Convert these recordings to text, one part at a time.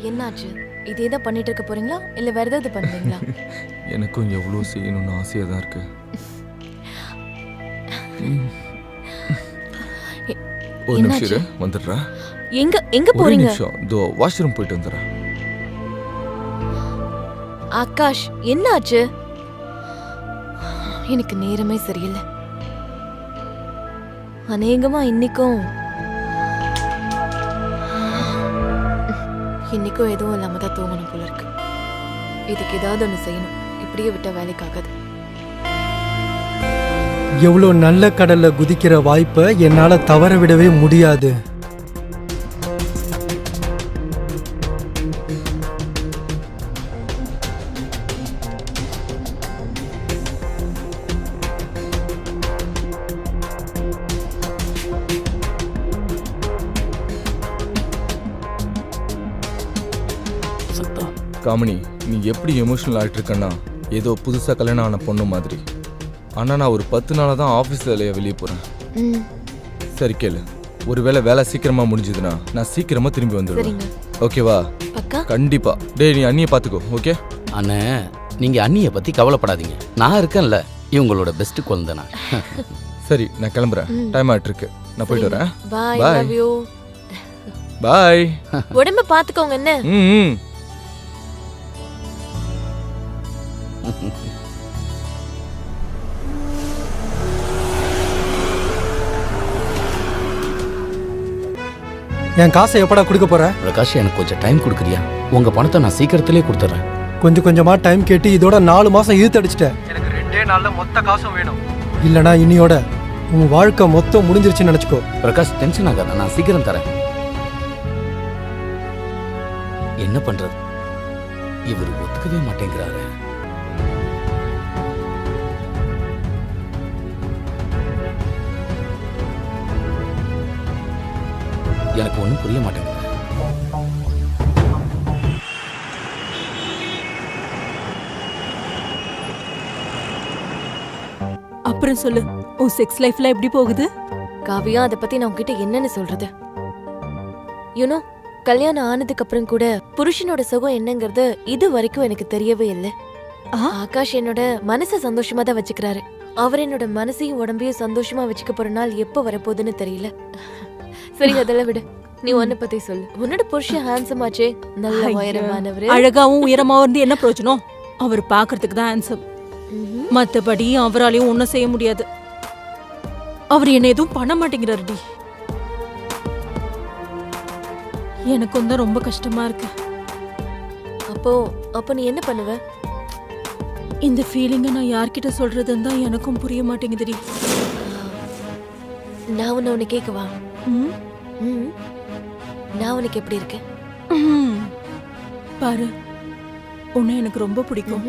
என்னாச்சு? இதே தான் பண்ணிட்டு இருக்க போறீங்களா இல்ல வேற ஏதாவது பண்ணுவீங்களா? எனக்கும் எவ்வளோ செய்யணும்னு ஆசையா தான் இருக்கு. ஒரு நிமிஷம் இரு, வந்துடுறேன். எங்க போறீங்க? இதோ வாஷ்ரூம் போயிட்டு வந்துடுறேன். ஆகாஷ், என்னாச்சு? எனக்கு நேரமே சரியில்லை. அநேகமா இன்னைக்கும் எதுவும் இல்லாம தான் தூங்கணும் போல இருக்கு. இதுக்கு ஏதாவது ஒண்ணு செய்யணும். இப்படியே விட்ட வேலைக்கு ஆகாது. எவ்வளோ நல்ல கடல்ல குதிக்கிற வாய்ப்பை என்னால தவற விடவே முடியாது. காமினி, நீ எப்படி எமோஷனல் ஆகிட்டு இருக்கன்னா ஏதோ புதுசாக கல்யாணம் ஆன பொண்ணு மாதிரி. ஆனால் நான் ஒரு 10 நாளாக தான் ஆஃபீஸில் வெளியே போகிறேன். சரி கேளு, ஒருவேளை வேலை சீக்கிரமாக முடிஞ்சதுன்னா நான் சீக்கிரமாக திரும்பி வந்துடுவேன். ஓகேவா? கண்டிப்பா. டேய், நீ அண்ணியை பார்த்துக்கோ. ஓகே அண்ணே, நீங்கள் அண்ணியை பற்றி கவலைப்படாதீங்க. நான் இருக்கேன்ல, இவங்களோட பெஸ்ட் குழந்தை நான். சரி, நான் கிளம்புறேன். டைம் ஆகிட்டு இருக்கு. நான் போயிட்டு வரேன். பாய். Love you. பாய். உடம்ப பார்த்துக்கோங்க. என்ன? என் காசை எப்படா கொடுக்க போற? பிரகாஷ், எனக்கு கொஞ்சம் டைம் கொடுக்குறியா? உங்க பணத்தை நான் சீக்கிரத்திலே கொடுத்துறேன். கொஞ்சம் கொஞ்சமா டைம் கேட்டு இதோட 4 மாசம் இழுத்தடிச்சிட்டேன். எனக்கு 2 நாள்ல மொத்த காசும் வேணும். இல்லனா இன்னியோட உன் வாழ்க்கை மொத்தம் முடிஞ்சிருச்சுன்னு நினைச்சுக்கோ. பிரகாஷ், டென்ஷன் ஆகாத, நான் சீக்கிரம் தரேன். என்ன பண்றது, இவர் ஒத்துக்கவே மாட்டேங்கிறாரு. எனக்கு ஒன்றும் புரிய மாட்டேங்குது. அப்புறம் சொல்லு, உன் செக்ஸ் லைஃப்ல எப்படி போகுது? காவியா, அதை பத்தி நான் உன்கிட்ட என்னன்னு சொல்றது? யூனோ, கல்யாணம் ஆனதுக்கு அப்புறம் கூட புருஷனோட சுகம் என்னங்கிறது இது வரைக்கும் எனக்கு தெரியவே இல்லை. ஆகாஷ் என்னோட மனசை சந்தோஷமா தான் வச்சுக்கிறாரு. அவர் என்னோட மனசையும் உடம்பையும் சந்தோஷமா வச்சுக்க போற நாள் எப்ப வரப்போகுதுன்னு தெரியல. சரி, அதெல்லாம் விடு. நீ உன்னை பத்தி சொல்லு. உன்னோட புருஷன் ஹேண்ட்ஸம் ஆச்சே, நல்ல உயரமானவரு. அழகாவும் உயரமாவும் இருந்து என்ன பிரயோஜனம்? அவர் பாக்குறதுக்கு தான் ஹேண்ட்ஸம். மத்தபடி அவராலையும் ஒன்னும் செய்ய முடியாது. அவர் என்ன எதுவும் பண்ண மாட்டேங்கிறாருடி. எனக்கும் தான் ரொம்ப கஷ்டமா இருக்கு. அப்போ நீ என்ன பண்ணுவ? இந்த ஃபீலிங்க நான் யார்கிட்ட சொல்றதுன்னு தான் எனக்கும் புரிய மாட்டேங்குதுடி. நான் உன்னை கேட்கவா? நான் உனக்கு எப்படி இருக்கேன் பாரு. உன்னை எனக்கு ரொம்ப பிடிக்கும்.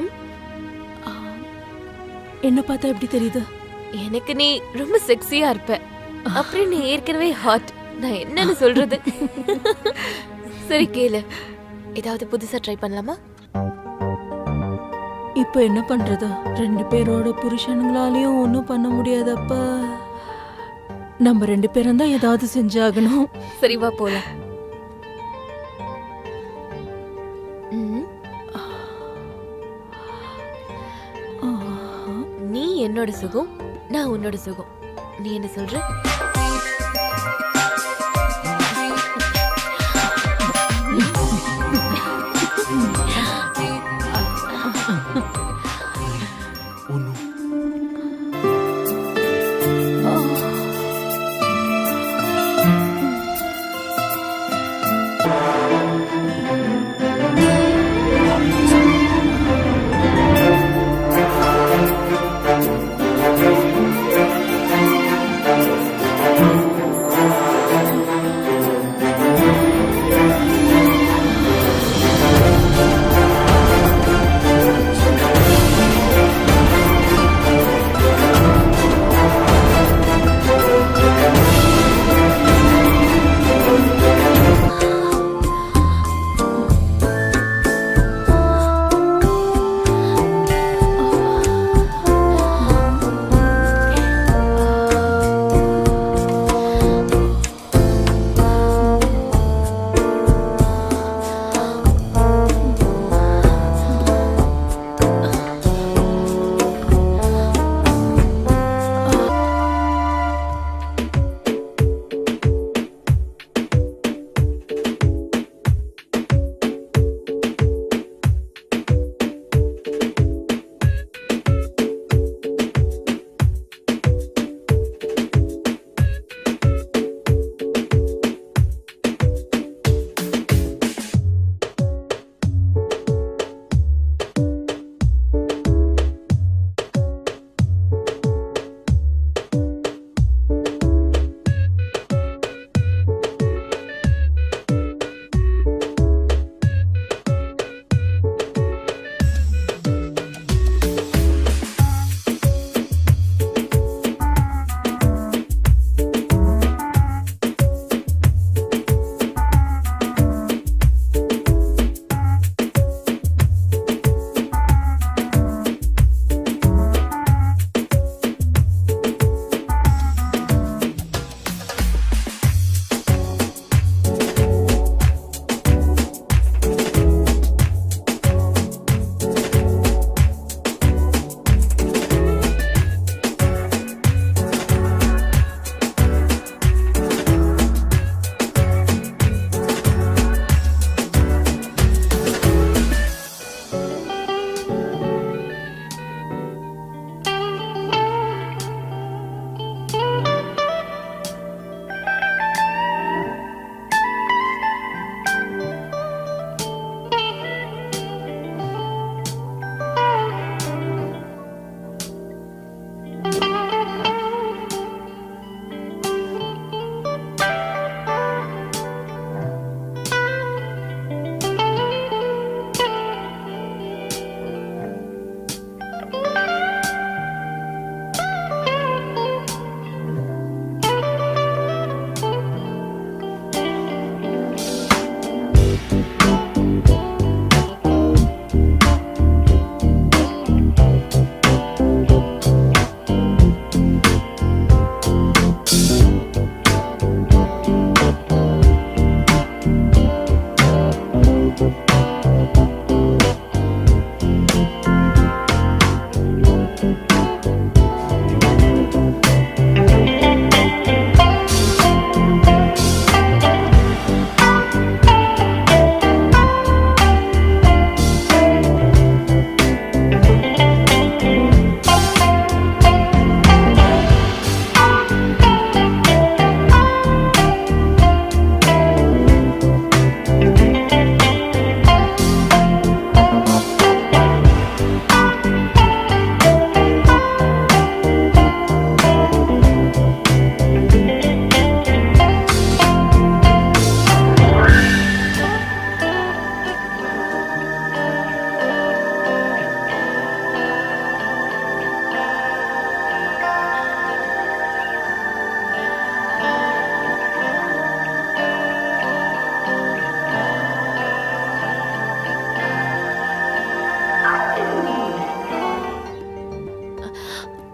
என்ன பார்த்தா எப்படி தெரியுது? எனக்கு நீ ரொம்ப செக்ஸியா இருப்ப. அப்புறம் நீ ஏற்கனவே ஹாட். நான் என்னன்னு சொல்றது? சரி கேளு, ஏதாவது புதுசா ட்ரை பண்ணலாமா? இப்ப என்ன பண்றது? 2 பேரோட புருஷனுங்களாலையும் ஒன்னும் பண்ண முடியாதப்ப நம்ம 2 பேரும் தான் ஏதாவது செஞ்சாகணும். சரி, வா போலாம். நீ என்னோட சுகம், நான் உன்னோட சுகம். நீ என்ன சொல்ற?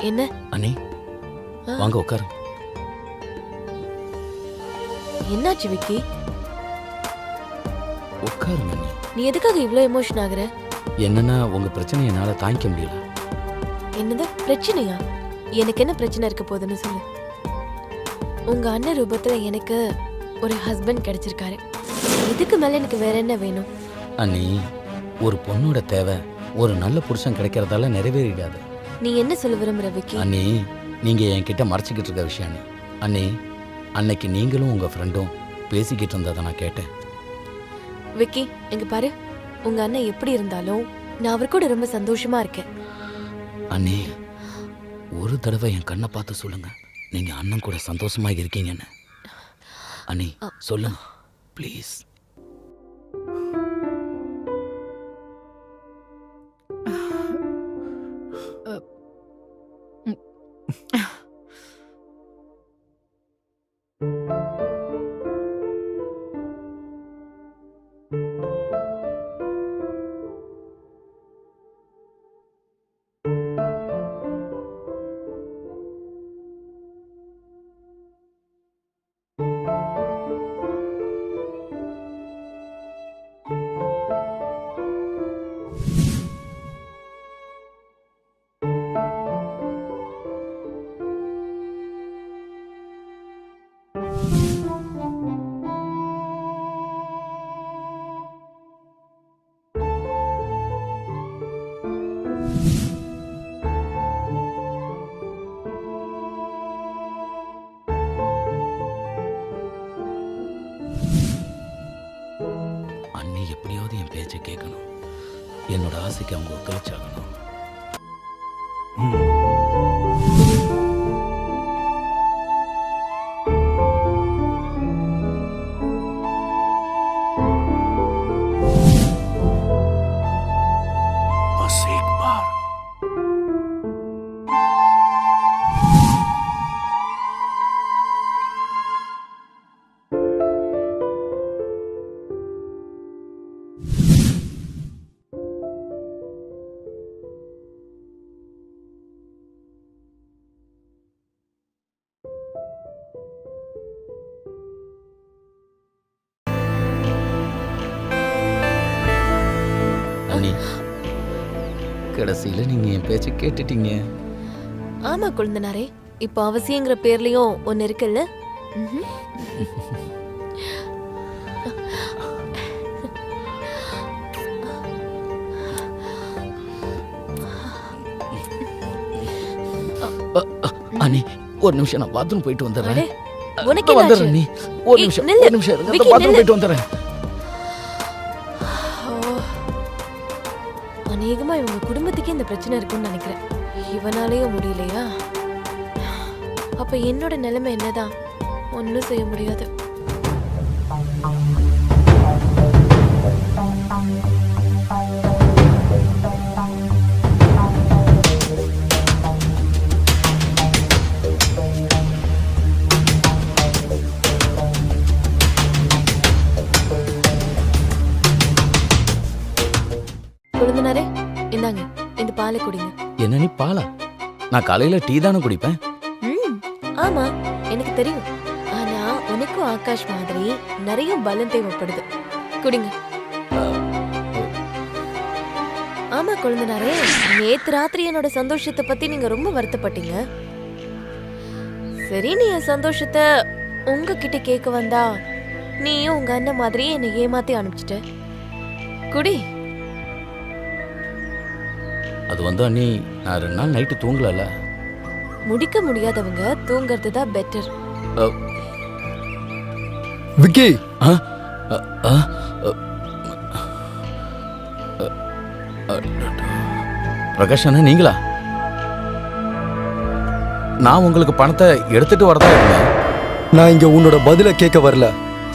என்ன அண்ணி வாங்க உட்காருங்க. என்னாச்சு விக்கி? உட்காருங்க அண்ணி. நீ எதுக்காக இவ்ளோ எமோஷன் ஆகுற? என்னன்னா உங்க பிரச்சனை என்னால தாங்கிக்க முடியல. என்னது பிரச்சனையா? எனக்கு என்ன பிரச்சனை இருக்க போகுதுன்னு சொல்லு. உங்க அண்ணன் ரூபத்துல எனக்கு ஒரு ஹஸ்பண்ட் கிடைச்சிருக்காரு. இதுக்கு மேல எனக்கு வேற என்ன வேணும்? அண்ணி, ஒரு பொண்ணோட தேவை ஒரு நல்ல புருஷன் கிடைக்கிறதால நிறைவேறிடாது. நீ என்ன சொல்ல விரும்புற விக்கி? அண்ணி, நீங்க என்கிட்ட மறைச்சிக்கிட்டு இருக்க விஷயம் அண்ணி. அண்ணி, அன்னைக்கு நீங்களும் உங்க ஃப்ரெண்டும் பேசிக்கிட்டு இருந்ததை நான் கேட்டேன். விக்கி எங்க பாரு, உங்க அண்ணன் எப்படி இருந்தாலும் நான் அவர் கூட ரொம்ப சந்தோஷமா இருக்கேன். அண்ணி, ஒரு தடவை என் கண்ணை பார்த்து சொல்லுங்க, நீங்க அண்ணன் கூட சந்தோஷமா இருக்கீங்கன்னு. அண்ணி சொல்லுங்க ப்ளீஸ். அண்ணி எப்படியாவது என் பேச்சை கேட்கணும். என்னோட ஆசைக்கு அவங்க ஒத்துழைச்சாகணும். அண்ணி, கடைசியில நீங்க என் பேச்சை கேட்டுட்டீங்க. ஆமா குழந்தனாரே, இப்போ அவசியங்கிற பேர்லயும் ஒன்னு இருக்குல்ல. அண்ணி, ஒரு நிமிஷம் நான் பாத்ரூம் போயிட்டு வந்துடுறேன். உனக்கு வந்துடுறேன் அண்ணி. ஒரு நிமிஷம் நில்லு. ஒரு நிமிஷம் இருங்க. விக்கி, பாத்ரூம் நில்லு. போயிட்டு வந்துடுறேன். அநேகமா இவங்க குடும்பத்துக்கே இந்த பிரச்சனை இருக்கும்னு நினைக்கிறேன். இவனாலேயும் முடியலையா? அப்ப என்னோட நிலைமை என்னதான்? ஒன்னும் செய்ய முடியாது. குழந்தனாரே, இந்தாங்க இந்த பாலை குடிங்க. என்ன நீ பாலா? நான் காலையில டீ தானே குடிப்பேன். ஆமா எனக்கு தெரியும். ஆனா உனக்கும் ஆகாஷ் மாதிரி நிறைய பலம் தேவைப்படுது. குடிங்க. ஆமா குழந்தனாரே, நேத்து ராத்திரி என்னோட சந்தோஷத்தை பத்தி நீங்க ரொம்ப வருத்தப்பட்டீங்க. சரி, நீ என் சந்தோஷத்தை உங்ககிட்ட கேட்க வந்தா நீயும் உங்க அண்ணன் மாதிரி என்னை ஏமாத்தி அனுப்பிச்சிட்ட. குடி. அது வந்து அண்ணி, நான் 2 நாள் நைட்டு தூங்கலல்ல. முடிக்க முடியாதவங்க தூங்கறது தான் பெட்டர். விக்கி, பிரகாஷ் அண்ணா, நீங்களா? நான் உங்களுக்கு பணத்தை எடுத்துட்டு வரதா இருந்தேன். நான் இங்க உன்னோட பதில கேட்க வரல.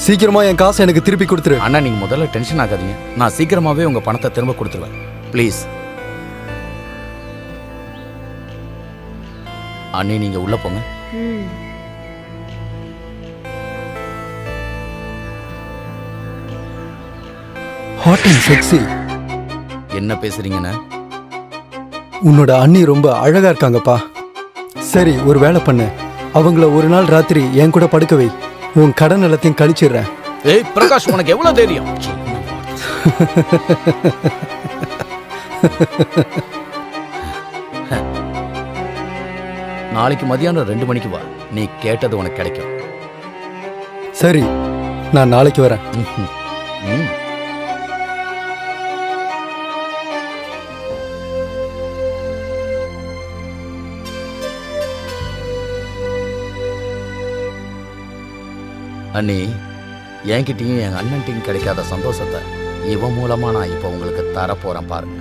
சீக்கிரமா என் காசை எனக்கு திருப்பி கொடுத்துரு. அண்ணா, நீங்க முதல்ல டென்ஷன் ஆகாதீங்க. நான் சீக்கிரமாவே உங்க பணத்தை திரும்ப கொடுத்துருவேன். ப்ளீஸ் அண்ணி, நீங்க உள்ள போங்க. Hot and sexy. என்ன பேசுறீங்கண்ணா? உன்னோட அண்ணி ரொம்ப அழகா இருக்காங்கப்பா. சரி, ஒரு வேலை பண்ணு. அவங்கள ஒரு நாள் ராத்திரி என் கூட படுக்க வை. உன் கடன் எல்லாத்தையும் கழிச்சிடுறேன். ஏய் பிரகாஷ், உனக்கு எவ்வளவு தைரியம்? நாளைக்கு மதியானம் 2 மணிக்கு வா. நீ கேட்டது உனக்கு கிடைக்கும். சரி, நான் நாளைக்கு வரேன். ம். அண்ணி, என்கிட்டயும் என் அண்ணன்ட்டையும் கிடைக்காத சந்தோஷத்தை இவன் மூலமா நான் இப்போ உங்களுக்கு தரப்போறேன் பாருங்க.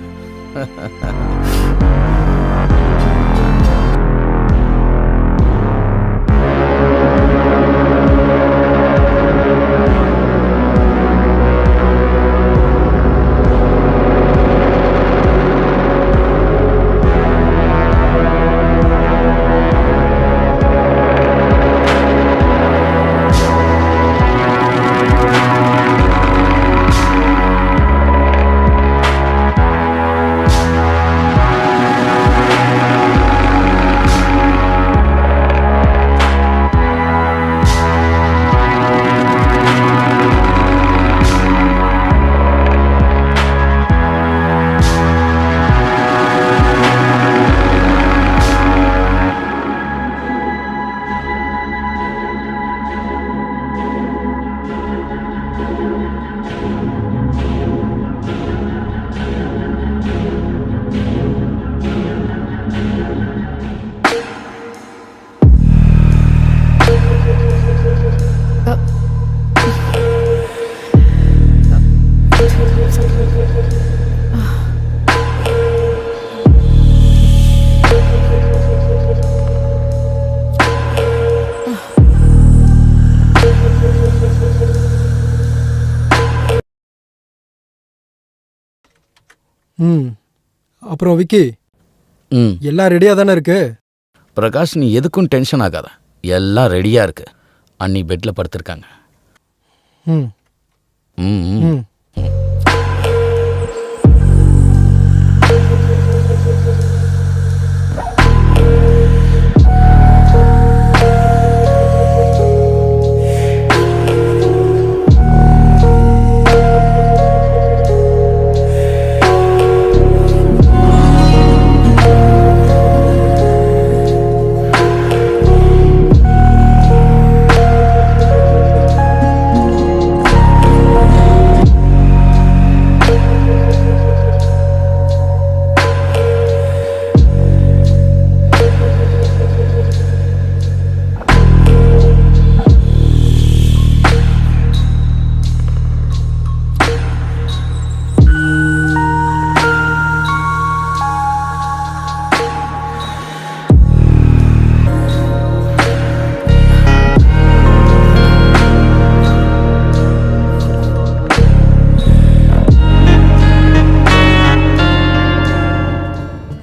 அப்புறம் விக்கி, ம். எல்லாம் ரெடியா தானே இருக்கு? பிரகாஷ், நீ எதுக்கும் டென்ஷன் ஆகாத. எல்லாம் ரெடியா இருக்கு. அண்ணி பெட்ல படுத்திருக்காங்க. ம் ம், ம். ம்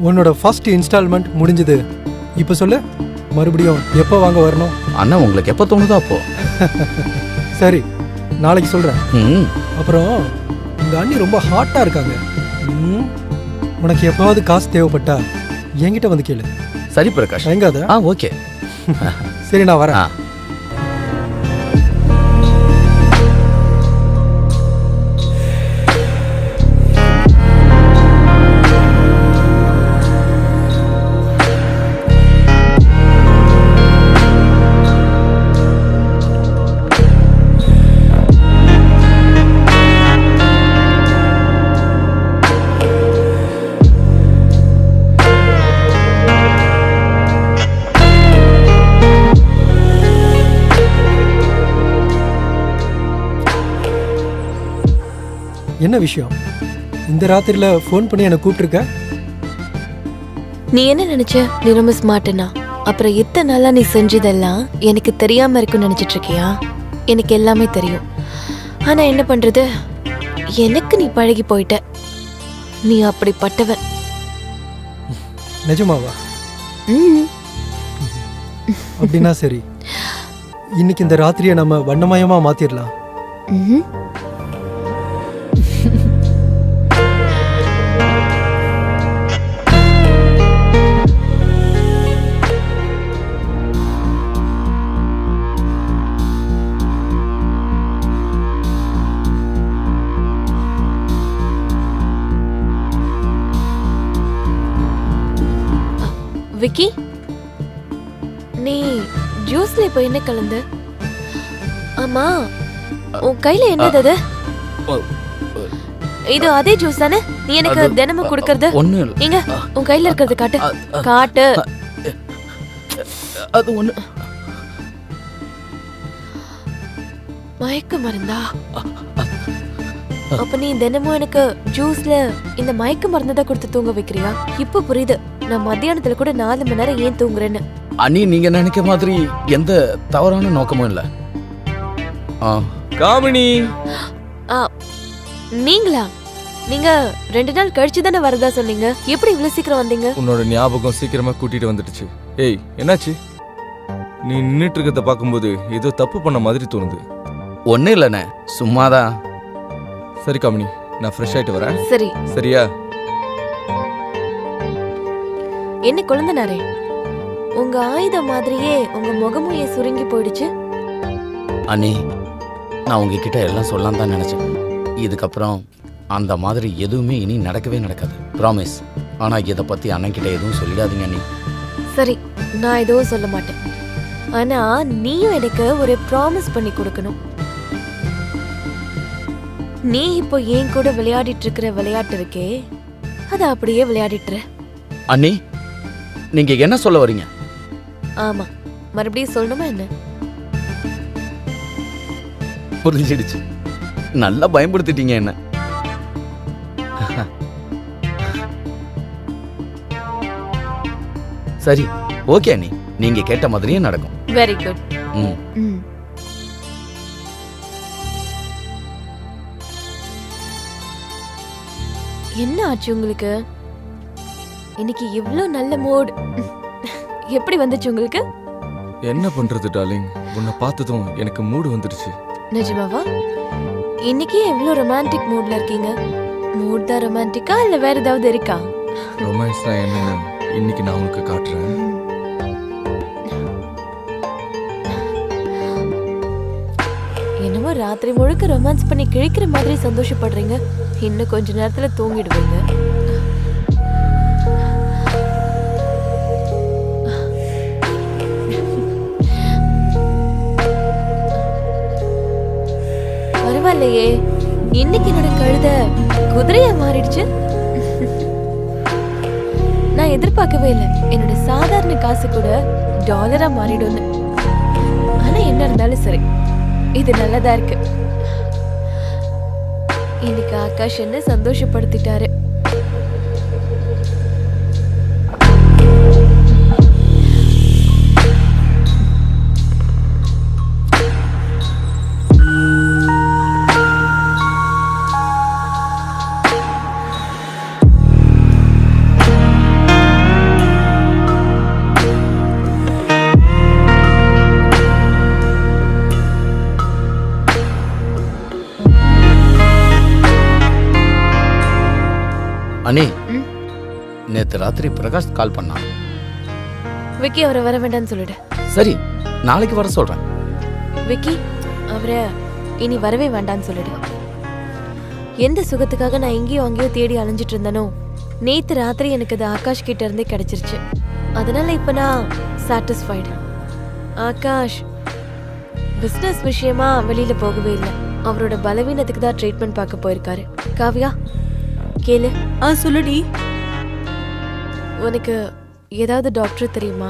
உன்னோட ஃபர்ஸ்ட் இன்ஸ்டால்மெண்ட் முடிஞ்சது. இப்போ சொல்லு, மறுபடியும் எப்போ வாங்க வரணும்? அண்ணா, உங்களுக்கு எப்போ தோணுதோ அப்போ. சரி, நாளைக்கு சொல்கிறேன். ம். அப்புறம் உங்கள் அண்ணி ரொம்ப ஹாட்டாக இருக்காங்க. உனக்கு எப்போவாவது காசு தேவைப்பட்டா என்கிட்ட வந்து கேளு. சரி பிரகாஷ். தயங்காத. ஓகே. சரி, நான் வரேன். என்ன விஷயம்? இந்த ராத்திரில ஃபோன் பண்ணி என்ன கூப்பிட்டுருக்க? நீ என்ன நினைச்ச? நீ ரொம்ப ஸ்மார்ட்னா? அப்புறம் இத்தனை நாளா நீ செஞ்சதெல்லாம் எனக்கு தெரியாம இருக்குன்னு நினைச்சிட்டு இருக்கியா? எனக்கு எல்லாமே தெரியும். ஆனா என்ன பண்றது, எனக்கு நீ பழகி போயிட்ட. நீ அப்படிப்பட்டவன். நிஜமாவா? ம். அப்படின்னா சரி, இன்னைக்கு இந்த ராத்திரியை நம்ம வண்ணமயமா மாத்திரலாம். ம்ஹும். விக்கி, நீ ஜூஸ்ல இப்ப என்ன கலந்த? ஆமா, உன் கையில என்னது அது? இது அதே ஜூஸ் தானே நீ எனக்கு தினமும் குடுக்கறது? ஒண்ணு இல்ல. இங்க உன் கையில இருக்கிறது காட்டு. காட்டு. அது ஒண்ணு. மயக்க மருந்தா? அப்ப நீ தினமும் எனக்கு ஜூஸ்ல இந்த மயக்க மருந்து தான் கொடுத்து தூங்க வைக்கிறியா? இப்ப புரியுது நான் மத்தியானத்துல கூட 4 மணி நேரம் ஏன் தூங்குறேன்னு. அண்ணி, நீங்க நினைக்க மாதிரி எந்த தவறான நோக்கமும் இல்ல. காமினி, ஆ, நீங்களா? நீங்க 2 நாள் கழிச்சு தானே வரதா சொன்னீங்க. எப்படி இவ்வளவு சீக்கிரம் வந்தீங்க? உன்னோட ஞாபகம் சீக்கிரமா கூட்டிட்டு வந்துடுச்சு. ஏய், என்னாச்சு? நீ நின்னுட்டு இருக்கிறத பார்க்கும்போது ஏதோ தப்பு பண்ண மாதிரி தோணுது. ஒண்ணு இல்லண்ணே, சும்மாதான். சரி காமினி, நான் ஃப்ரெஷ் ஆயிட்டு வரேன். சரி. சரியா? என்ன குழந்தனாரே, உங்க ஆயுதம் மாதிரியே உங்க முகமும் ஏன் சுருங்கி போயிடுச்சு? அண்ணி, நான் உங்ககிட்ட எல்லாம் சொல்லலாம் தான் நினைச்சேன். இதுக்கப்புறம் அந்த மாதிரி எதுவுமே இனி நடக்கவே நடக்காது, ப்ராமிஸ். ஆனா இதை பத்தி அண்ணன்கிட்ட எதுவும் சொல்லிடாதீங்க அண்ணி. சரி, நான் எதுவும் சொல்ல மாட்டேன். ஆனா நீயும் எனக்கு ஒரு ப்ராமிஸ் பண்ணி கொடுக்கணும். நீ இப்போ என் கூட விளையாடிட்டு இருக்கிற விளையாட்டு இருக்கே, அத அப்படியே விளையாடிட்டு. அண்ணி, நீங்க என்ன சொல்ல வரீங்க? ஆமா, மறுபடியும் சொல்லணுமா என்ன? புரிஞ்சிடுச்சு. நல்லா பயன்படுத்திட்டீங்க என்ன. சரி, ஓகே அண்ணி, நீங்க கேட்ட மாதிரியே நடக்கும். Very good. என்ன ஆச்சு உங்களுக்கு? இன்னைக்கு இவ்ளோ நல்ல மூட் எப்படி வந்துச்சு உங்களுக்கு? என்ன பண்றது டார்லிங், உன்னை பார்த்ததும் எனக்கு மூடு வந்துடுச்சு. நிஜமாவா? இன்னைக்கு எவ்ளோ ரொமான்டிக் மூட்ல இருக்கீங்க. மூட் தான் ரொமான்டிக்கா இல்ல வேற ஏதாவது இருக்கா? ரொமான்ஸ்னா என்னன்னு இன்னைக்கு நான் உனக்கு காட்டுறேன். என்னமோ ராத்திரி முழுக்க ரொமான்ஸ் பண்ணி கிழிக்கிற மாதிரி சந்தோஷப்படுறீங்க. இன்னும் கொஞ்ச நேரத்துல தூங்கிடுவீங்க. பரவாயில்லையே, இன்னைக்கு என்னோட கழுத குதிரையா மாறிடுச்சு. நான் எதிர்பார்க்கவே இல்லை என்னோட சாதாரண காசு கூட டாலரா மாறிடும்னு. ஆனா என்ன இருந்தாலும் சரி, இது நல்லதா இருக்கு. இன்னைக்கு ஆகாஷ் என்ன சந்தோஷப்படுத்திட்டாரு. அண்ணி, நேத்து ராத்திரி பிரகாஷ் கால் பண்ணான். விக்கி அவரை வர வேண்டாம்னு சொல்லிடு. சரி, நாளைக்கு வர சொல்றேன். விக்கி அவரை இனி வரவே வேண்டாம்னு சொல்லிடு. எந்த சுகத்துக்காக நான் எங்கேயோ அங்கேயோ தேடி அலைஞ்சிட்டு இருந்தனோ, நேத்து ராத்திரி எனக்கு அது ஆகாஷ் கிட்ட இருந்தே கிடைச்சிருச்சு. அதனால இப்ப நான் சாட்டிஸ்ஃபைடு. ஆகாஷ் பிசினஸ் விஷயமா வெளியில போகவே இல்லை. அவரோட பலவீனத்துக்கு தான் ட்ரீட்மெண்ட் பார்க்க போயிருக்காரு. காவியா கேளு. சொல்லுடி. உனக்கு ஏதாவது டாக்டர் தெரியுமா?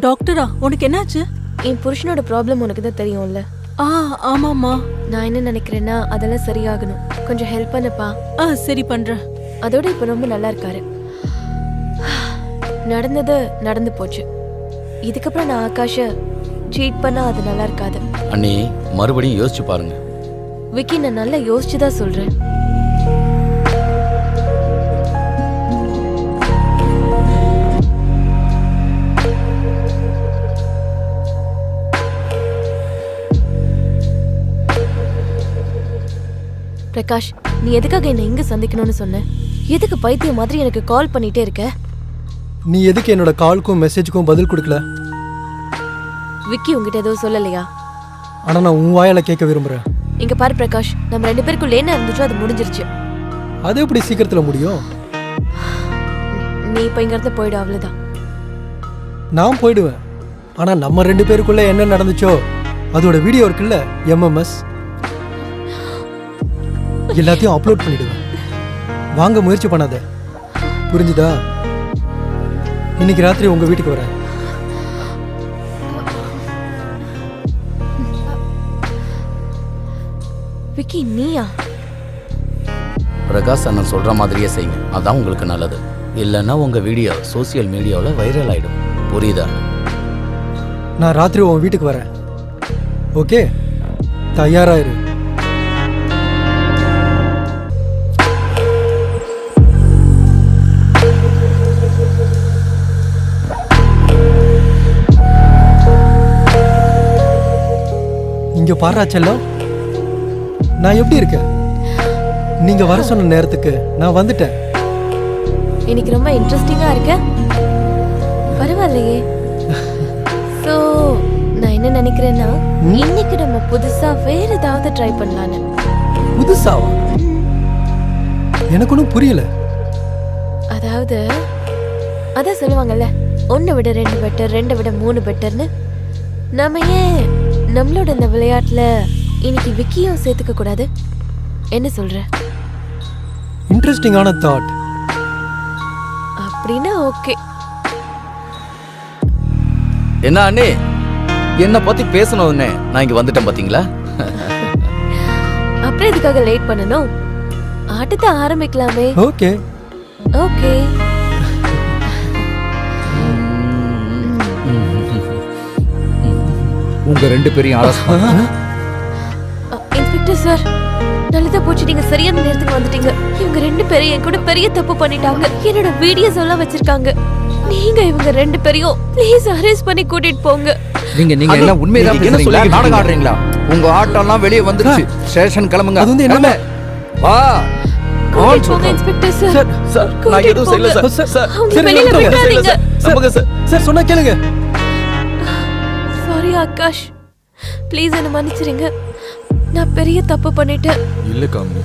டாக்டரா? உனக்கு என்னாச்சு? என் புருஷனோட ப்ராப்ளம் உனக்கு தான் தெரியும்ல. ஆமாமா. நான் என்ன நினைக்கிறேன்னா அதெல்லாம் சரியாகணும். கொஞ்சம் ஹெல்ப் பண்ணப்பா. சரி பண்றேன். அதோட இப்ப ரொம்ப நல்லா இருக்காரு. நடந்தது நடந்து போச்சு. இதுக்கப்புறம் நான் ஆகாஷ சீட் பண்ணா அது நல்லா இருக்காது. அண்ணி, மறுபடியும் யோசிச்சு பாருங்க. விக்கி, நான் நல்லா யோசிச்சுதான் சொல்றேன். பிரகாஷ், நீ எதுக்காக என்ன இங்க சந்திக்கணும்னு சொன்ன? எதுக்கு பைத்தியம் மாதிரி எனக்கு கால் பண்ணிட்டே இருக்க? நீ எதுக்கு என்னோட காலுக்கும் மெசேஜுக்கும் பதில் கொடுக்கல? விக்கி உங்ககிட்ட எதுவும் சொல்லலையா? ஆனா நான் உன் வாயால கேட்க விரும்புறேன். இங்க பாரு பிரகாஷ், நம்ம 2 பேருக்குள்ள என்ன இருந்துச்சோ அது முடிஞ்சிருச்சு. அது எப்படி சீக்கிரத்துல முடியும்? நீ இப்ப இங்க இருந்து போயிடு, அவ்வளவுதான். நான் போயிடுவேன். ஆனால் நம்ம 2 பேருக்குள்ள என்ன நடந்துச்சோ அதோட வீடியோ இருக்குல்ல, MMS, எல்லாத்தையும் அப்லோட் பண்ணிடுவேன். வாங்க முயற்சி பண்ணாத, புரிஞ்சுதா? இன்னைக்கு ராத்திரி உங்க வீட்டுக்கு வரேன். விக்கி, நீயா? பிரகாஷ் அண்ணன் சொல்ற மாதிரியே செய்யுங்க, அதான் உங்களுக்கு நல்லது. இல்லைன்னா உங்க வீடியோ சோசியல் மீடியாவில் வைரல் ஆயிடும். புரியுதா? நான் ராத்திரி உன் வீட்டுக்கு வரேன். ஓகே, தயாராயிரு. இங்க பாரா செல்லம், நான் எப்படி இருக்கேன்? நீங்க வர சொன்ன நேரத்துக்கு நான் வந்துட்டேன். இன்னைக்கு ரொம்ப இன்ட்ரெஸ்டிங்கா இருக்க. பரவாயில்லையே. சோ நான் என்ன நினைக்கிறேன்னா, இன்னைக்கு நம்ம புதுசா வேற ஏதாவது ட்ரை பண்ணலான்னு. புதுசாவா? எனக்கு ஒன்றும் புரியல. அதாவது அதான் சொல்லுவாங்கல்ல, 1 விட 2 பெட்டர், 2 விட 3 பெட்டர்னு. நம்ம ஏன் நம்மளோட இந்த விளையாட்டுல இன்னைக்கு விக்கியும் சேர்த்துக்க கூடாது? என்ன சொல்ற? இன்ட்ரெஸ்டிங்கான தாட். அப்படின்னா ஓகே. என்ன அண்ணே, என்னை பத்தி பேசணும்னே நான் இங்க வந்துட்டேன் பாத்தீங்களா? அப்புறம் இதுக்காக லேட் பண்ணணும்? ஆட்டத்தை ஆரம்பிக்கலாமே. Okay okay. உங்க 2 பேரையும் இன்ஸ்பெக்டர் சார், நல்லதா போச்சு, நீங்க சரியான நேரத்துக்கு வந்துட்டீங்க. இவங்க 2 பேரும் என் கூட பெரிய தப்பு பண்ணிட்டாங்க. என்னோட வீடியோஸ் எல்லாம் வச்சிருக்காங்க. நீங்க இவங்க 2 பேரையும் ப்ளீஸ் அரெஸ்ட் பண்ணி கூட்டிட்டு போங்க. நீங்க எல்லாம் உண்மையதான் என்ன பேசுறீங்களா? சொல்றீங்க? நாடகம் ஆடுறீங்களா? உங்க ஆட்டம்லாம் வெளியே வந்துருச்சு. ஸ்டேஷன் கிளம்புங்க. அது வந்து என்ன? வா. கூட்டிட்டு போங்க இன்ஸ்பெக்டர் சார். சார் சார், நான் எதுவும் செய்யல சார். சார், அவங்க சரி, வெளியில விட்டுருங்க. விட்டுறாதீங்க. நம்புங்க சார். சார் சொன்னா கேளுங்க. சாரி ஆகாஷ், ப்ளீஸ் என்ன மன்னிச்சிருங்க. நான் பெரிய தப்பு பண்ணிட்டேன். இல்லை காமினி,